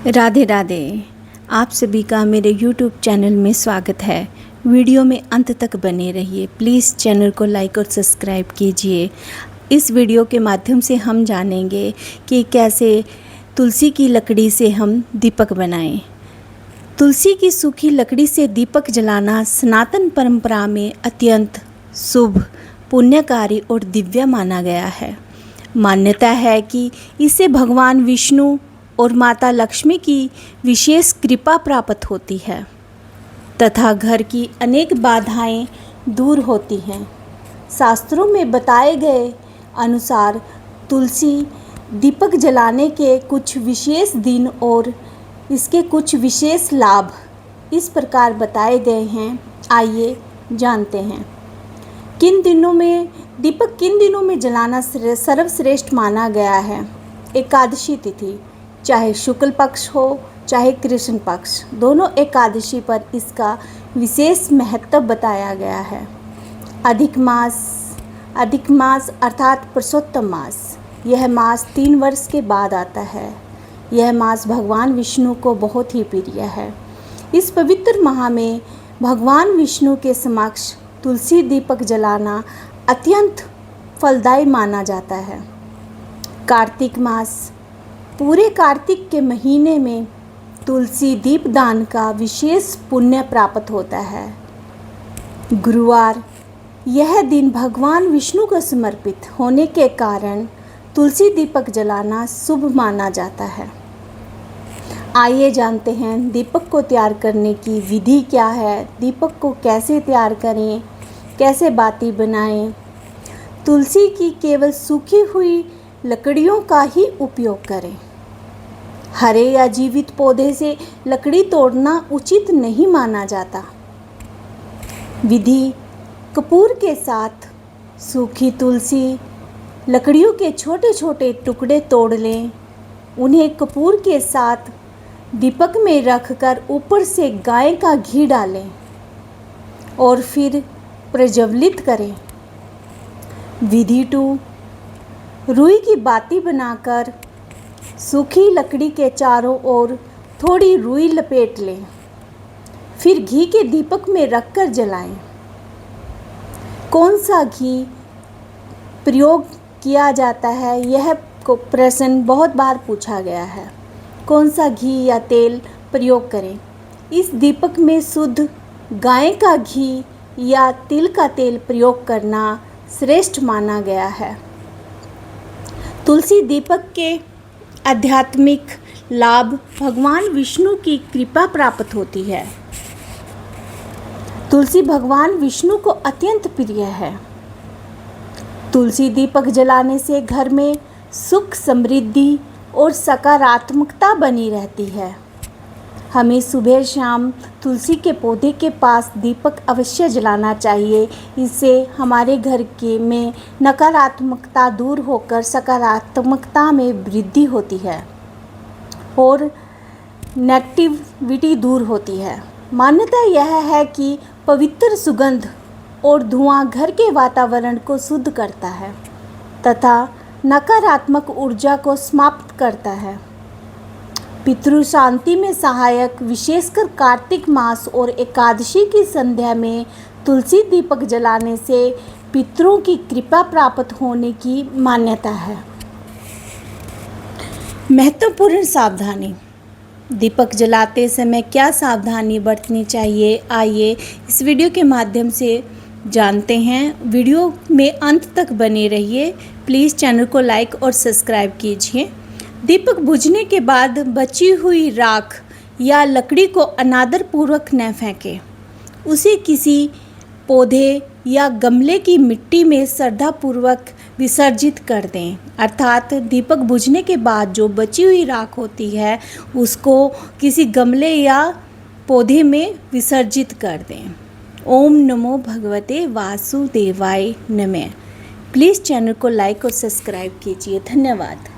राधे राधे। आप सभी का मेरे YouTube चैनल में स्वागत है। वीडियो में अंत तक बने रहिए। प्लीज़ चैनल को लाइक और सब्सक्राइब कीजिए। इस वीडियो के माध्यम से हम जानेंगे कि कैसे तुलसी की लकड़ी से हम दीपक बनाएं। तुलसी की सूखी लकड़ी से दीपक जलाना सनातन परंपरा में अत्यंत शुभ, पुण्यकारी और दिव्य माना गया है। मान्यता है कि इससे भगवान विष्णु और माता लक्ष्मी की विशेष कृपा प्राप्त होती है तथा घर की अनेक बाधाएं दूर होती हैं। शास्त्रों में बताए गए अनुसार तुलसी दीपक जलाने के कुछ विशेष दिन और इसके कुछ विशेष लाभ इस प्रकार बताए गए हैं। आइए जानते हैं। किन दिनों में जलाना सर्वश्रेष्ठ माना गया है। एकादशी तिथि, चाहे शुक्ल पक्ष हो चाहे कृष्ण पक्ष, दोनों एकादशी पर इसका विशेष महत्व बताया गया है। अधिक मास अर्थात पुरुषोत्तम मास, यह मास 3 वर्ष के बाद आता है। यह मास भगवान विष्णु को बहुत ही प्रिय है। इस पवित्र माह में भगवान विष्णु के समक्ष तुलसी दीपक जलाना अत्यंत फलदायी माना जाता है। कार्तिक मास, पूरे कार्तिक के महीने में तुलसी दीपदान का विशेष पुण्य प्राप्त होता है। गुरुवार, यह दिन भगवान विष्णु को समर्पित होने के कारण तुलसी दीपक जलाना शुभ माना जाता है। आइए जानते हैं दीपक को तैयार करने की विधि क्या है। दीपक को कैसे तैयार करें, कैसे बाती बनाएं। तुलसी की केवल सूखी हुई लकड़ियों का ही उपयोग करें। हरे या जीवित पौधे से लकड़ी तोड़ना उचित नहीं माना जाता। विधि: कपूर के साथ सूखी तुलसी लकड़ियों के छोटे छोटे टुकड़े तोड़ लें। उन्हें कपूर के साथ दीपक में रखकर ऊपर से गाय का घी डालें और फिर प्रज्वलित करें। विधि 2: रुई की बाती बनाकर सूखी लकड़ी के चारों ओर थोड़ी रुई लपेट लें, फिर घी के दीपक में रखकर जलाएं। कौन सा घी प्रयोग किया जाता है, यह प्रश्न बहुत बार पूछा गया है। कौन सा घी या तेल प्रयोग करें। इस दीपक में शुद्ध गाय का घी या तिल का तेल प्रयोग करना श्रेष्ठ माना गया है। तुलसी दीपक के आध्यात्मिक लाभ: भगवान विष्णु की कृपा प्राप्त होती है। तुलसी भगवान विष्णु को अत्यंत प्रिय है। तुलसी दीपक जलाने से घर में सुख, समृद्धि और सकारात्मकता बनी रहती है। हमें सुबह शाम तुलसी के पौधे के पास दीपक अवश्य जलाना चाहिए। इससे हमारे घर में नकारात्मकता दूर होकर सकारात्मकता में वृद्धि होती है और नेगेटिविटी दूर होती है। मान्यता यह है कि पवित्र सुगंध और धुआं घर के वातावरण को शुद्ध करता है तथा नकारात्मक ऊर्जा को समाप्त करता है। पितृ शांति में सहायक, विशेषकर कार्तिक मास और एकादशी की संध्या में तुलसी दीपक जलाने से पितरों की कृपा प्राप्त होने की मान्यता है। महत्वपूर्ण सावधानी: दीपक जलाते समय क्या सावधानी बरतनी चाहिए, आइए इस वीडियो के माध्यम से जानते हैं। वीडियो में अंत तक बने रहिए। प्लीज़ चैनल को लाइक और सब्सक्राइब कीजिए। दीपक बुझने के बाद बची हुई राख या लकड़ी को अनादरपूर्वक न फेंकें। उसे किसी पौधे या गमले की मिट्टी में श्रद्धापूर्वक विसर्जित कर दें। अर्थात दीपक बुझने के बाद जो बची हुई राख होती है उसको किसी गमले या पौधे में विसर्जित कर दें। ओम नमो भगवते वासुदेवाय नमः। प्लीज़ चैनल को लाइक और सब्सक्राइब कीजिए। धन्यवाद।